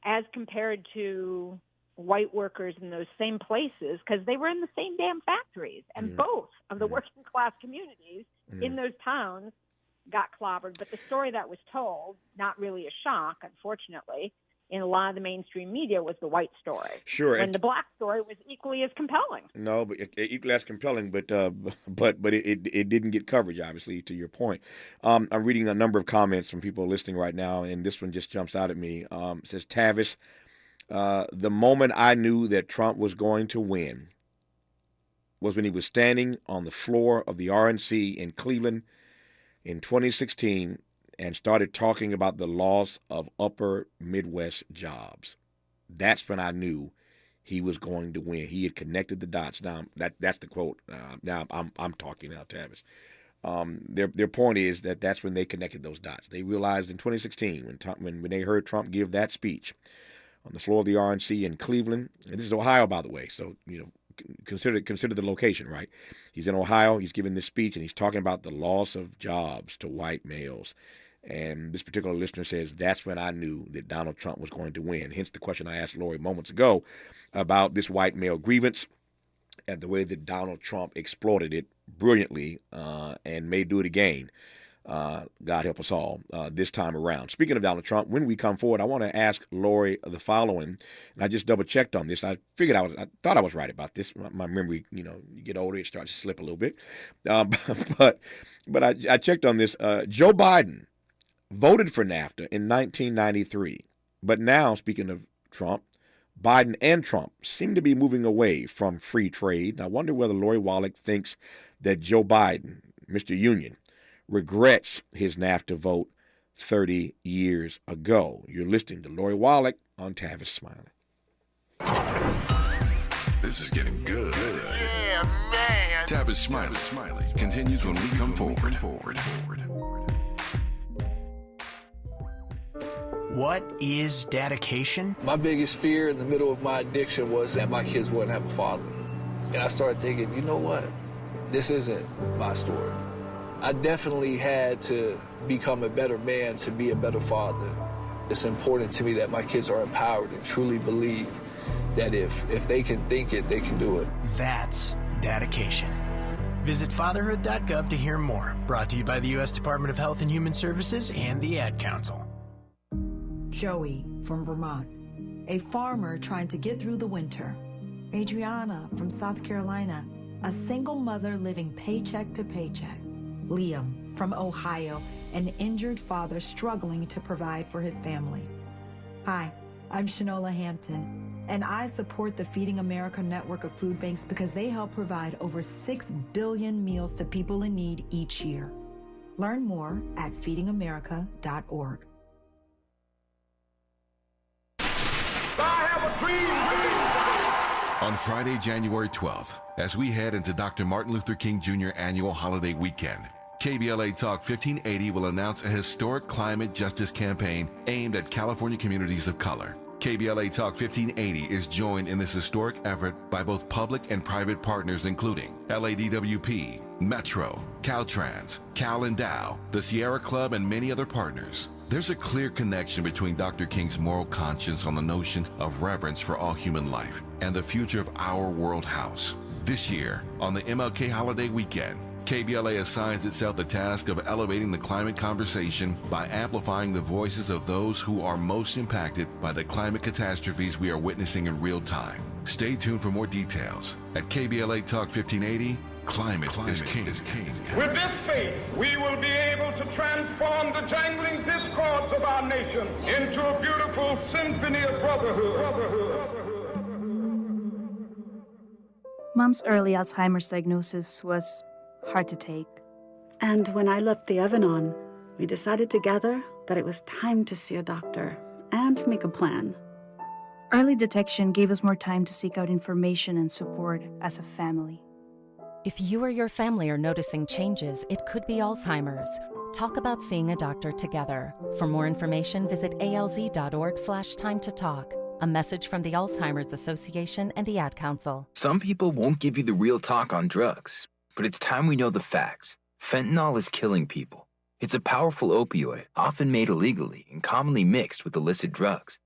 as compared to white workers in those same places, because they were in the same damn factories. And both of the working class communities in those towns got clobbered. But the story that was told, not really a shock, unfortunately, in a lot of the mainstream media was the white story. Sure. And the black story was equally as compelling. No, but equally as compelling, but it didn't get coverage, obviously, to your point. I'm reading a number of comments from people listening right now, and this one just jumps out at me. It says, Tavis, the moment I knew that Trump was going to win was when he was standing on the floor of the RNC in Cleveland in 2016 and started talking about the loss of upper Midwest jobs. That's when I knew he was going to win. He had connected the dots. Now, that's the quote. Now I'm talking now, Tavis. Their point is that that's when they connected those dots. They realized in 2016 when they heard Trump give that speech on the floor of the RNC in Cleveland, and this is Ohio, by the way, so consider the location, right? He's in Ohio. He's giving this speech, and he's talking about the loss of jobs to white males. And this particular listener says, that's when I knew that Donald Trump was going to win. Hence the question I asked Lori moments ago about this white male grievance and the way that Donald Trump exploited it brilliantly and may do it again. God help us all this time around. Speaking of Donald Trump, when we come forward, I want to ask Lori the following, and I just double-checked on this. I figured I thought I was right about this. My memory, you get older, it starts to slip a little bit. But I checked on this. Joe Biden voted for NAFTA in 1993. But now, speaking of Trump, Biden and Trump seem to be moving away from free trade. And I wonder whether Lori Wallach thinks that Joe Biden, Mr. Union, regrets his NAFTA vote 30 years ago. You're listening to Lori Wallach on Tavis Smiley. This is getting good. Yeah, man. Tavis Smiley continues when we come forward. What is dedication? My biggest fear in the middle of my addiction was that my kids wouldn't have a father. And I started thinking, you know what? This isn't my story. I definitely had to become a better man to be a better father. It's important to me that my kids are empowered and truly believe that if they can think it, they can do it. That's dedication. Visit fatherhood.gov to hear more. Brought to you by the U.S. Department of Health and Human Services and the Ad Council. Joey from Vermont, a farmer trying to get through the winter. Adriana from South Carolina, a single mother living paycheck to paycheck. Liam from Ohio, an injured father struggling to provide for his family. Hi, I'm Shanola Hampton, and I support the Feeding America network of food banks because they help provide over 6 billion meals to people in need each year. Learn more at feedingamerica.org. On Friday, January 12th, as we head into Dr. Martin Luther King Jr. annual holiday weekend, KBLA Talk 1580 will announce a historic climate justice campaign aimed at California communities of color. KBLA Talk 1580 is joined in this historic effort by both public and private partners including LADWP, Metro, Caltrans, Cal and Dow, the Sierra Club, and many other partners. There's a clear connection between Dr. King's moral conscience on the notion of reverence for all human life and the future of our world house. This year, on the MLK holiday weekend, KBLA assigns itself the task of elevating the climate conversation by amplifying the voices of those who are most impacted by the climate catastrophes we are witnessing in real time. Stay tuned for more details. At KBLA Talk 1580, Climate is king. With this faith, we will be able to transform the jangling discords of our nation into a beautiful symphony of brotherhood. Mom's early Alzheimer's diagnosis was hard to take. And when I left the oven on, we decided together that it was time to see a doctor and make a plan. Early detection gave us more time to seek out information and support as a family. If you or your family are noticing changes, it could be Alzheimer's. Talk about seeing a doctor together. For more information, visit alz.org/time to talk. A message from the Alzheimer's Association and the Ad Council. Some people won't give you the real talk on drugs, but it's time we know the facts. Fentanyl is killing people. It's a powerful opioid, often made illegally and commonly mixed with illicit drugs.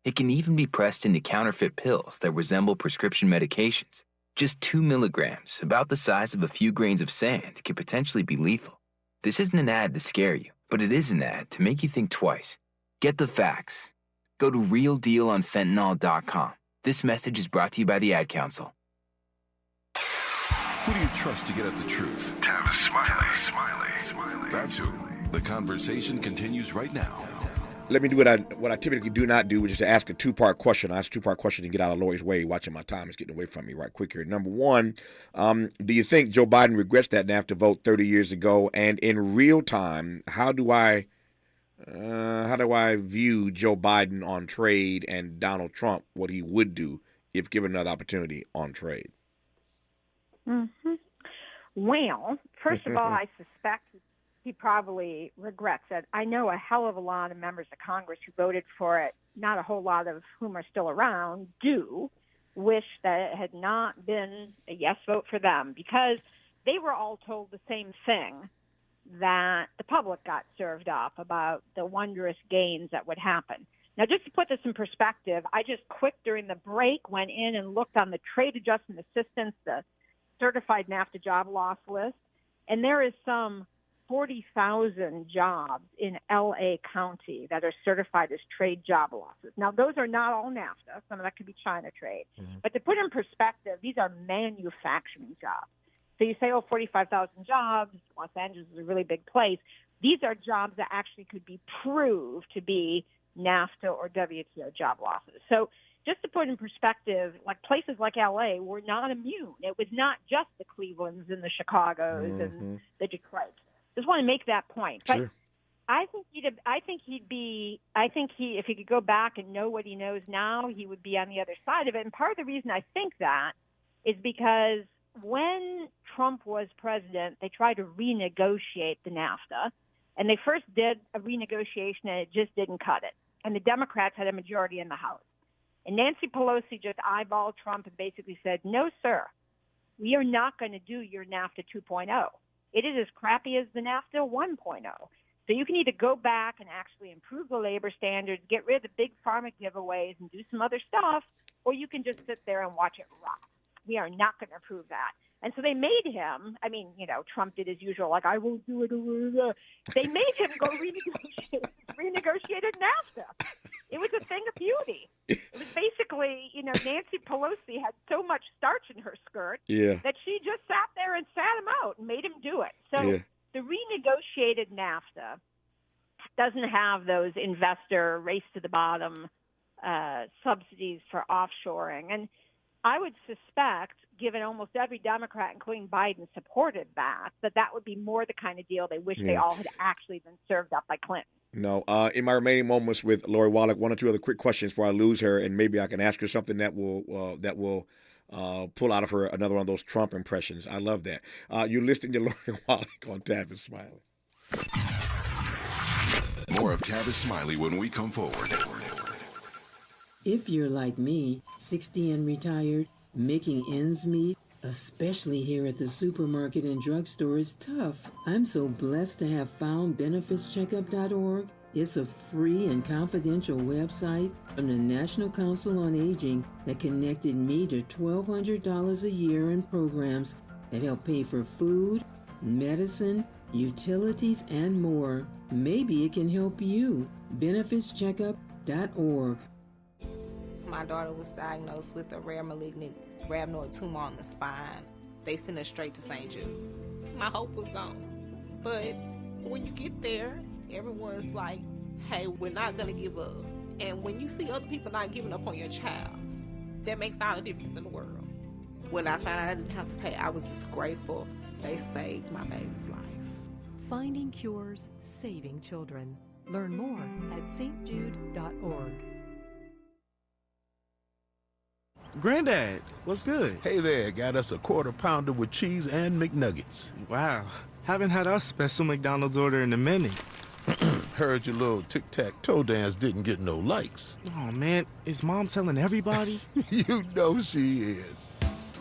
It can even be pressed into counterfeit pills that resemble prescription medications. Just 2 milligrams, about the size of a few grains of sand, can potentially be lethal. This isn't an ad to scare you, but it is an ad to make you think twice. Get the facts. Go to realdealonfentanyl.com. This message is brought to you by the Ad Council. Who do you trust to get at the truth? Tavis Smiley. That's who. The conversation continues right now. Let me do what I typically do not do, which is to ask a two-part question. I ask a two-part question to get out of Lori's way. Watching my time is getting away from me right quick here. Number one, do you think Joe Biden regrets that NAFTA vote 30 years ago? And in real time, how do I view Joe Biden on trade and Donald Trump, what he would do if given another opportunity on trade? Mm-hmm. Well, first of all, I suspect he probably regrets it. I know a hell of a lot of members of Congress who voted for it, not a whole lot of whom are still around, do wish that it had not been a yes vote for them, because they were all told the same thing that the public got served up about the wondrous gains that would happen. Now, just to put this in perspective, I just quick during the break went in and looked on the Trade Adjustment Assistance, the certified NAFTA job loss list, and there is some 40,000 jobs in L.A. County that are certified as trade job losses. Now, those are not all NAFTA. Some of that could be China trade. Mm-hmm. But to put in perspective, these are manufacturing jobs. So you say, 45,000 jobs, Los Angeles is a really big place. These are jobs that actually could be proved to be NAFTA or WTO job losses. So just to put in perspective, like places like L.A. were not immune. It was not just the Clevelands and the Chicagos and the Detroits. Just want to make that point. But I think if he could go back and know what he knows now, he would be on the other side of it. And part of the reason I think that is because when Trump was president, they tried to renegotiate the NAFTA, and they first did a renegotiation, and it just didn't cut it. And the Democrats had a majority in the House. And Nancy Pelosi just eyeballed Trump and basically said, no, sir, we are not going to do your NAFTA 2.0. It is as crappy as the NAFTA 1.0. So you can either go back and actually improve the labor standards, get rid of the big pharma giveaways and do some other stuff, or you can just sit there and watch it rot. We are not going to approve that. And so they made him, Trump did his usual, like, I won't do it. They made him go renegotiated NAFTA. It was a thing of beauty. It was basically, Nancy Pelosi had so much starch in her skirt that she just sat there and sat him out and made him do it. So the renegotiated NAFTA doesn't have those investor race to the bottom subsidies for offshoring. And I would suspect, given almost every Democrat, including Biden, supported that would be more the kind of deal they wish they all had actually been served up by Clinton. No. In my remaining moments with Lori Wallach, one or two other quick questions before I lose her, and maybe I can ask her something that will pull out of her another one of those Trump impressions. I love that. You're listening to Lori Wallach on Tavis Smiley. More of Tavis Smiley when we come forward. If you're like me, 60 and retired, making ends meet, especially here at the supermarket and drugstore, is tough. I'm so blessed to have found benefitscheckup.org. It's a free and confidential website from the National Council on Aging that connected me to $1,200 a year in programs that help pay for food, medicine, utilities, and more. Maybe it can help you. benefitscheckup.org. My daughter was diagnosed with a rare malignant rhabdoid tumor on the spine. They sent her straight to St. Jude. My hope was gone. But when you get there, everyone's like, hey, we're not going to give up. And when you see other people not giving up on your child, that makes all the difference in the world. When I found out I didn't have to pay, I was just grateful. They saved my baby's life. Finding cures, saving children. Learn more at stjude.org. Granddad, what's good? Hey there, got us a quarter pounder with cheese and McNuggets. Wow, haven't had our special McDonald's order in a minute. Heard your little tic-tac-toe dance didn't get no likes. Oh man, is Mom telling everybody? You know she is.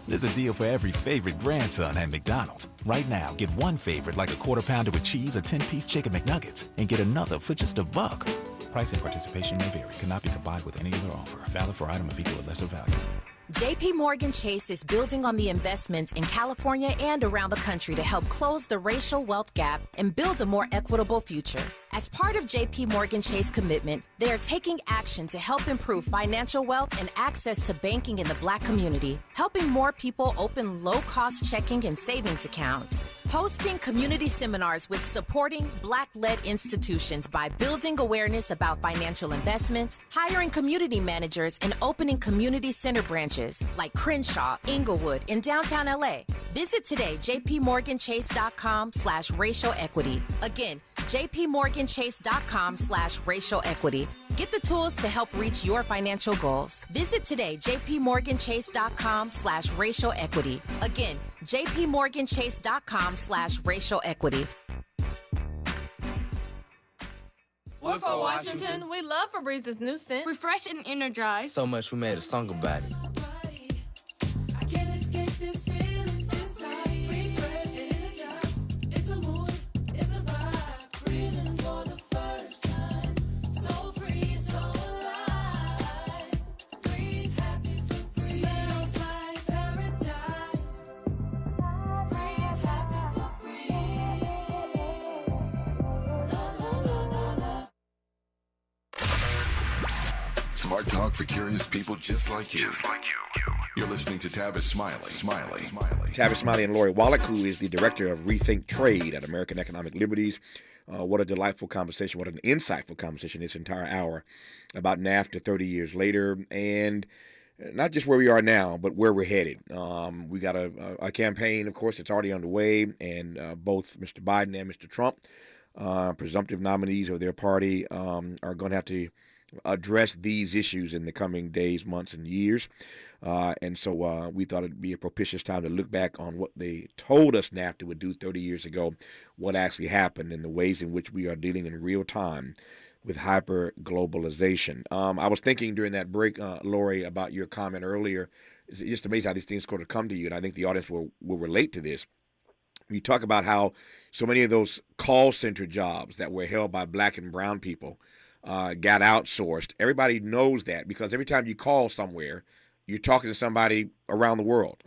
There's a deal for every favorite grandson at McDonald's. Right now, get one favorite like a Quarter Pounder with cheese or 10-piece Chicken McNuggets and get another for just $1. Price and participation may vary. Cannot be combined with any other offer. Valid for item of equal or lesser value. JP Morgan Chase is building on the investments in California and around the country to help close the racial wealth gap and build a more equitable future. As part of JP Morgan Chase commitment, they are taking action to help improve financial wealth and access to banking in the Black community, helping more people open low-cost checking and savings accounts, hosting community seminars with supporting Black-led institutions by building awareness about financial investments, hiring community managers, and opening community center branches like Crenshaw, Inglewood, and downtown LA. Visit today, jpmorganchase.com/racial equity. Again, jpmorganchase.com/racial equity. Get the tools to help reach your financial goals. Visit today, jpmorganchase.com/racial equity. Again, jpmorganchase.com/racial equity. We're from Washington. We love Febrez's new scent. Refresh and energize. So much we made a song about it. I can't escape this feeling inside. Refresh and energize. It's a mood, it's a vibe. Breathing for the first time. So free, so alive. Breathe happy for breeze. Smells like paradise. Breathe happy for breeze. La la la la la. Smart talk for curious people just like you. You're listening to Tavis Smiley. Tavis Smiley and Lori Wallach, who is the director of Rethink Trade at American Economic Liberties. What a delightful conversation. What an insightful conversation this entire hour about NAFTA 30 years later. And not just where we are now, but where we're headed. We got a campaign, of course, that's already underway. And both Mr. Biden and Mr. Trump, presumptive nominees of their party, are going to have to address these issues in the coming days, months, and years. And so we thought it'd be a propitious time to look back on what they told us NAFTA would do 30 years ago, what actually happened, and the ways in which we are dealing in real time with hyper-globalization. I was thinking during that break, Lori, about your comment earlier. It's just amazing how these things sort of come to you, and I think the audience will relate to this. You talk about how so many of those call center jobs that were held by Black and brown people got outsourced. Everybody knows that because every time you call somewhere, you're talking to somebody around the world.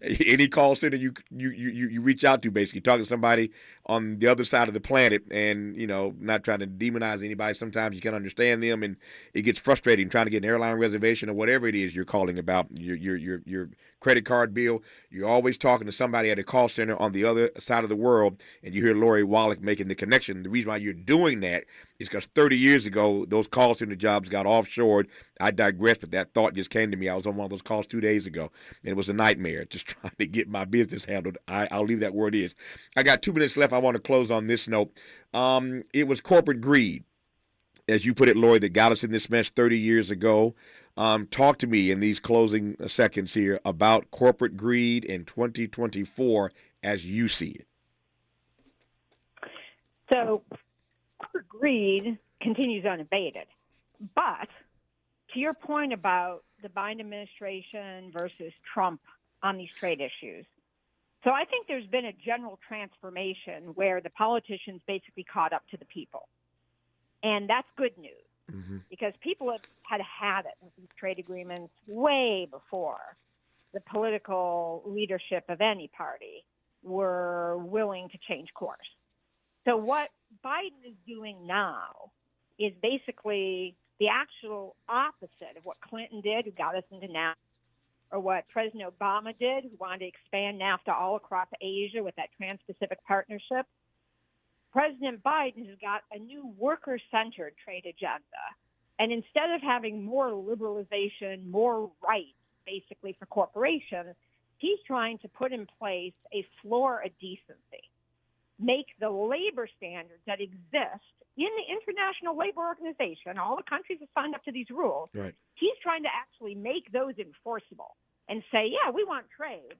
Any call center you reach out to, basically, talking to somebody on the other side of the planet, and not trying to demonize anybody. Sometimes you can't understand them, and it gets frustrating trying to get an airline reservation or whatever it is you're calling about. Your credit card bill. You're always talking to somebody at a call center on the other side of the world, and you hear Lori Wallach making the connection. The reason why you're doing that is because 30 years ago, those call center jobs got offshored. I digress, but that thought just came to me. I was on one of those calls 2 days ago, and it was a nightmare just trying to get my business handled. I'll leave that where it is. I got 2 minutes left. I want to close on this note. It was corporate greed, as you put it, Lori, that got us in this mess 30 years ago. Talk to me in these closing seconds here about corporate greed in 2024 as you see it. So corporate greed continues unabated. But to your point about the Biden administration versus Trump on these trade issues, so I think there's been a general transformation where the politicians basically caught up to the people. And that's good news because people have had it with these trade agreements way before the political leadership of any party were willing to change course. So what Biden is doing now is basically the actual opposite of what Clinton did, who got us into NAFTA, or what President Obama did, who wanted to expand NAFTA all across Asia with that Trans-Pacific Partnership. President Biden has got a new worker-centered trade agenda. And instead of having more liberalization, more rights, basically, for corporations, he's trying to put in place a floor of decency, make the labor standards that exist in the International Labor Organization, all the countries have signed up to these rules. Right. He's trying to actually make those enforceable and say, yeah, we want trade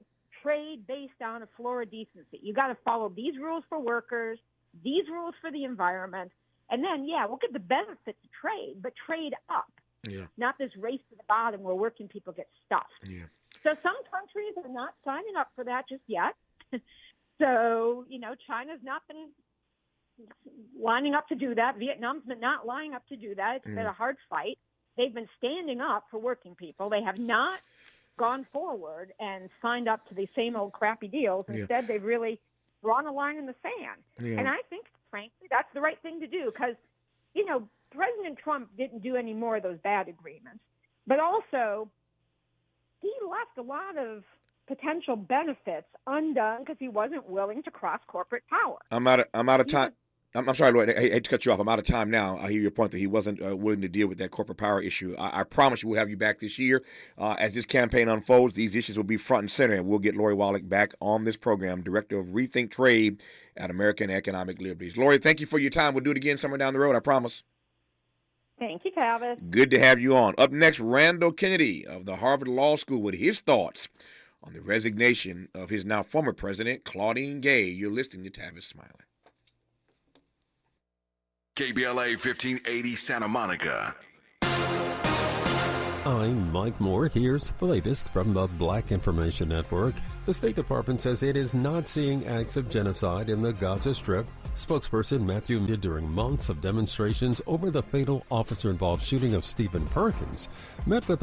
based on a floor of decency. You got to follow these rules for workers, these rules for the environment, and then, yeah, we'll give the benefits of trade, but trade up. Yeah. Not this race to the bottom where working people get stuffed. Yeah. So some countries are not signing up for that just yet. So, China's not been lining up to do that. Vietnam's been not lining up to do that. It's been a hard fight. They've been standing up for working people. They have not gone forward and signed up to the same old crappy deals. Instead, they've really drawn a line in the sand. Yeah. And I think, frankly, that's the right thing to do because, President Trump didn't do any more of those bad agreements. But also, he left a lot of potential benefits undone because he wasn't willing to cross corporate power. I'm out of time. I'm sorry, Lloyd. I hate to cut you off. I'm out of time now. I hear your point that he wasn't willing to deal with that corporate power issue. I promise you we'll have you back this year. As this campaign unfolds, these issues will be front and center, and we'll get Lori Wallach back on this program, Director of Rethink Trade at American Economic Liberties. Lori, thank you for your time. We'll do it again somewhere down the road, I promise. Thank you, Tavis. Good to have you on. Up next, Randall Kennedy of the Harvard Law School with his thoughts on the resignation of his now former president, Claudine Gay. You're listening to Tavis Smiley. KBLA 1580 Santa Monica. I'm Mike Moore. Here's the latest from the Black Information Network. The State Department says it is not seeing acts of genocide in the Gaza Strip. Spokesperson Matthew did during months of demonstrations over the fatal officer-involved shooting of Stephen Perkins met with a